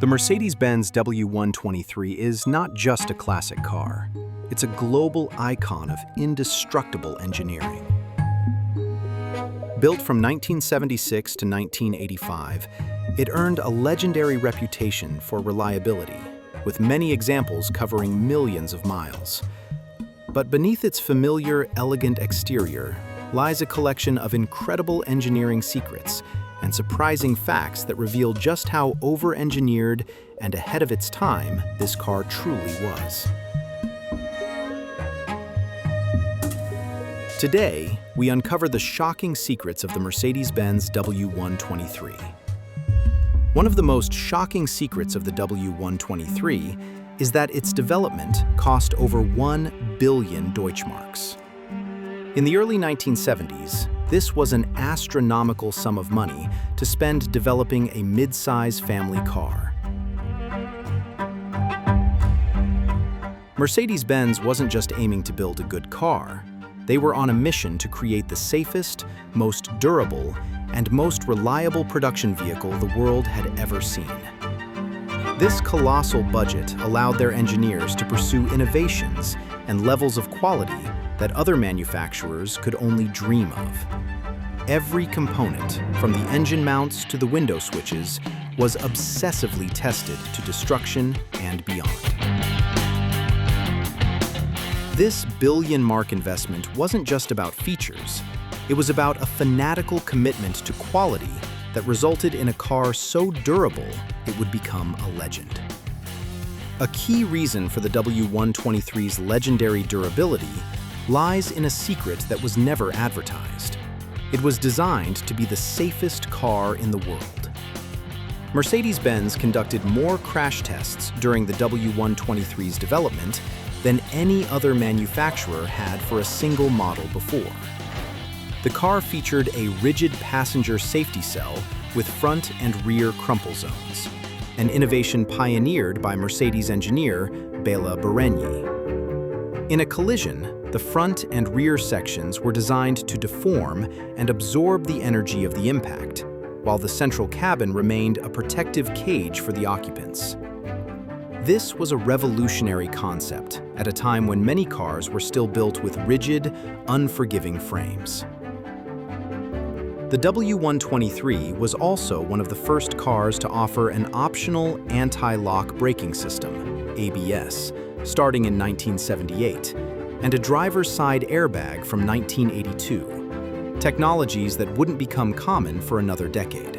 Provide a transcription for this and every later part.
The Mercedes-Benz W123 is not just a classic car. It's a global icon of indestructible engineering. Built from 1976 to 1985, it earned a legendary reputation for reliability, with many examples covering millions of miles. But beneath its familiar, elegant exterior lies a collection of incredible engineering secrets and surprising facts that reveal just how over-engineered and ahead of its time this car truly was. Today, we uncover the shocking secrets of the Mercedes-Benz W123. One of the most shocking secrets of the W123 is that its development cost over 1 billion Deutschmarks. In the early 1970s, this was an astronomical sum of money to spend developing a mid-size family car. Mercedes-Benz wasn't just aiming to build a good car. They were on a mission to create the safest, most durable, and most reliable production vehicle the world had ever seen. This colossal budget allowed their engineers to pursue innovations and levels of quality that other manufacturers could only dream of. Every component, from the engine mounts to the window switches, was obsessively tested to destruction and beyond. This billion-mark investment wasn't just about features. It was about a fanatical commitment to quality that resulted in a car so durable it would become a legend. A key reason for the W123's legendary durability lies in a secret that was never advertised. It was designed to be the safest car in the world. Mercedes-Benz conducted more crash tests during the W123's development than any other manufacturer had for a single model before. The car featured a rigid passenger safety cell with front and rear crumple zones, an innovation pioneered by Mercedes engineer Bela Bareigny. In a collision, the front and rear sections were designed to deform and absorb the energy of the impact, while the central cabin remained a protective cage for the occupants. This was a revolutionary concept at a time when many cars were still built with rigid, unforgiving frames. The W123 was also one of the first cars to offer an optional anti-lock braking system, ABS, starting in 1978, and a driver's side airbag from 1982, technologies that wouldn't become common for another decade.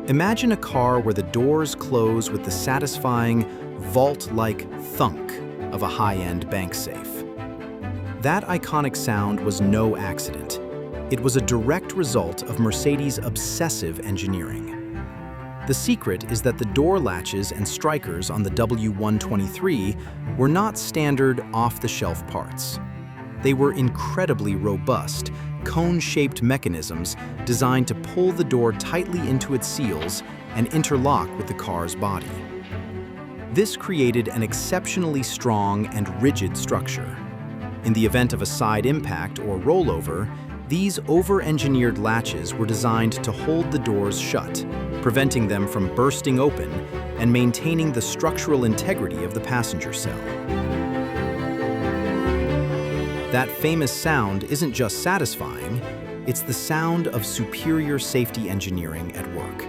Imagine a car where the doors close with the satisfying, vault-like thunk of a high-end bank safe. That iconic sound was no accident. It was a direct result of Mercedes' obsessive engineering. The secret is that the door latches and strikers on the W123 were not standard off-the-shelf parts. They were incredibly robust, cone-shaped mechanisms designed to pull the door tightly into its seals and interlock with the car's body. This created an exceptionally strong and rigid structure. In the event of a side impact or rollover, these over-engineered latches were designed to hold the doors shut, preventing them from bursting open and maintaining the structural integrity of the passenger cell. That famous sound isn't just satisfying, it's the sound of superior safety engineering at work.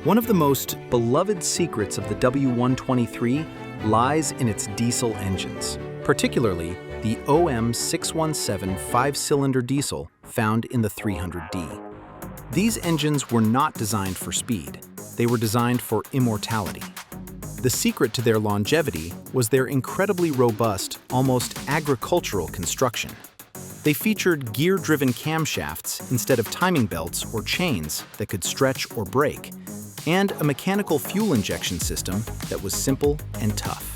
One of the most beloved secrets of the W123 lies in its diesel engines, particularly the OM617 5-cylinder diesel found in the 300D. These engines were not designed for speed. They were designed for immortality. The secret to their longevity was their incredibly robust, almost agricultural construction. They featured gear-driven camshafts instead of timing belts or chains that could stretch or break, and a mechanical fuel injection system that was simple and tough.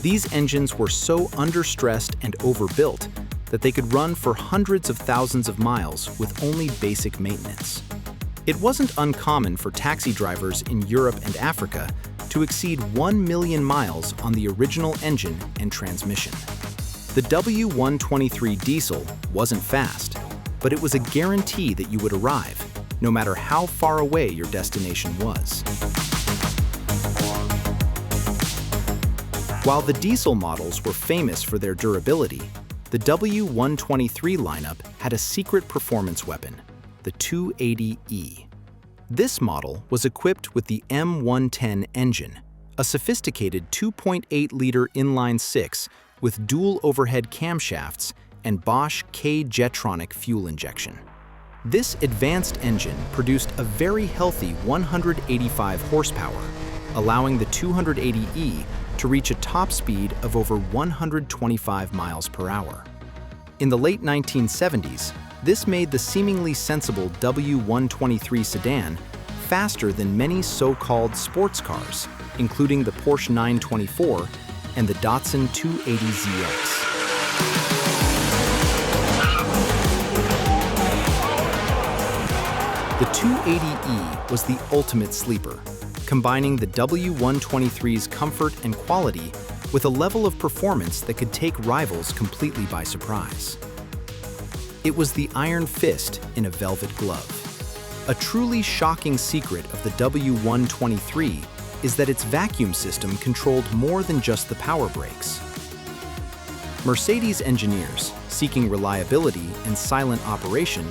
These engines were so understressed and overbuilt that they could run for hundreds of thousands of miles with only basic maintenance. It wasn't uncommon for taxi drivers in Europe and Africa to exceed 1 million miles on the original engine and transmission. The W123 diesel wasn't fast, but it was a guarantee that you would arrive, no matter how far away your destination was. While the diesel models were famous for their durability, the W123 lineup had a secret performance weapon, the 280E. This model was equipped with the M110 engine, a sophisticated 2.8-liter inline-six with dual overhead camshafts and Bosch K-Jetronic fuel injection. This advanced engine produced a very healthy 185 horsepower, allowing the 280E to reach a top speed of over 125 miles per hour. In the late 1970s, this made the seemingly sensible W123 sedan faster than many so-called sports cars, including the Porsche 924 and the Datsun 280ZX. The 280E was the ultimate sleeper, combining the W123's comfort and quality with a level of performance that could take rivals completely by surprise. It was the iron fist in a velvet glove. A truly shocking secret of the W123 is that its vacuum system controlled more than just the power brakes. Mercedes engineers, seeking reliability and silent operation,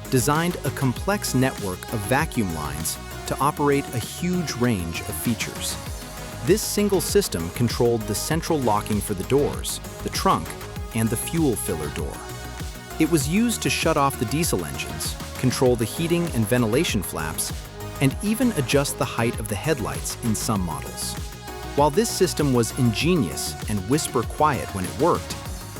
designed a complex network of vacuum lines to operate a huge range of features. This single system controlled the central locking for the doors, the trunk, and the fuel filler door. It was used to shut off the diesel engines, control the heating and ventilation flaps, and even adjust the height of the headlights in some models. While this system was ingenious and whisper quiet when it worked,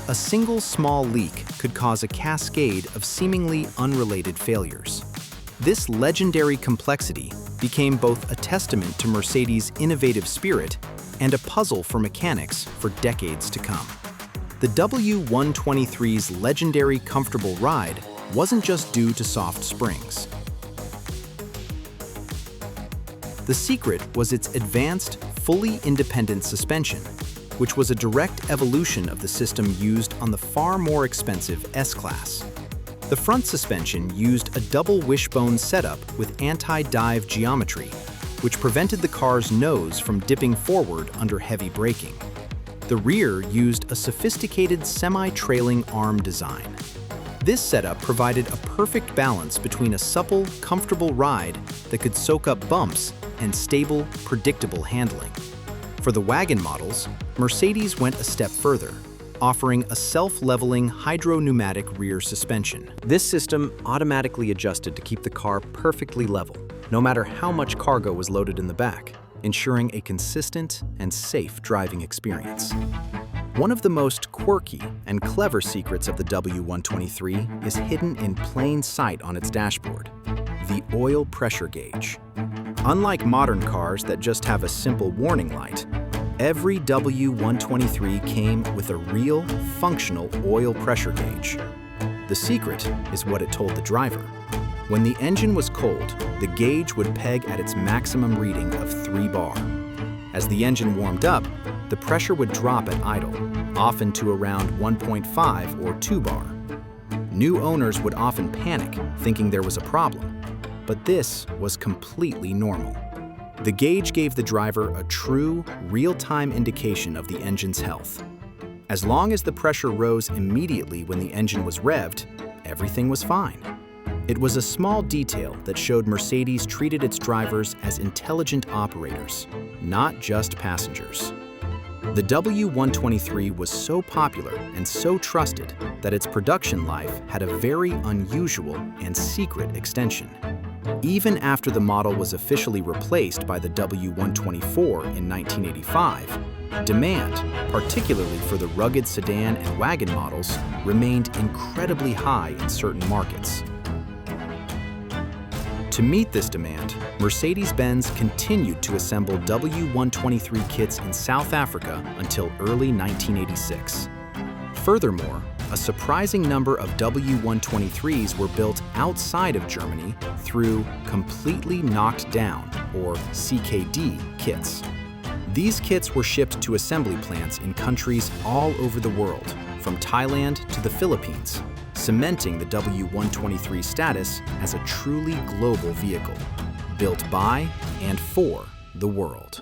a single small leak could cause a cascade of seemingly unrelated failures. This legendary complexity became both a testament to Mercedes' innovative spirit and a puzzle for mechanics for decades to come. The W123's legendary comfortable ride wasn't just due to soft springs. The secret was its advanced, fully independent suspension, which was a direct evolution of the system used on the far more expensive S-Class. The front suspension used a double wishbone setup with anti-dive geometry, which prevented the car's nose from dipping forward under heavy braking. The rear used a sophisticated semi-trailing arm design. This setup provided a perfect balance between a supple, comfortable ride that could soak up bumps and stable, predictable handling. For the wagon models, Mercedes went a step further, offering a self-leveling hydro-pneumatic rear suspension. This system automatically adjusted to keep the car perfectly level, no matter how much cargo was loaded in the back, ensuring a consistent and safe driving experience. One of the most quirky and clever secrets of the W123 is hidden in plain sight on its dashboard: the oil pressure gauge. Unlike modern cars that just have a simple warning light, every W123 came with a real, functional oil pressure gauge. The secret is what it told the driver. When the engine was cold, the gauge would peg at its maximum reading of 3 bar. As the engine warmed up, the pressure would drop at idle, often to around 1.5 or 2 bar. New owners would often panic, thinking there was a problem, but this was completely normal. The gauge gave the driver a true, real-time indication of the engine's health. As long as the pressure rose immediately when the engine was revved, everything was fine. It was a small detail that showed Mercedes treated its drivers as intelligent operators, not just passengers. The W123 was so popular and so trusted that its production life had a very unusual and secret extension. Even after the model was officially replaced by the W124 in 1985, demand, particularly for the rugged sedan and wagon models, remained incredibly high in certain markets. To meet this demand, Mercedes-Benz continued to assemble W123 kits in South Africa until early 1986. Furthermore, a surprising number of W123s were built outside of Germany through completely knocked down, or CKD, kits. These kits were shipped to assembly plants in countries all over the world, from Thailand to the Philippines, cementing the W123 status as a truly global vehicle, built by and for the world.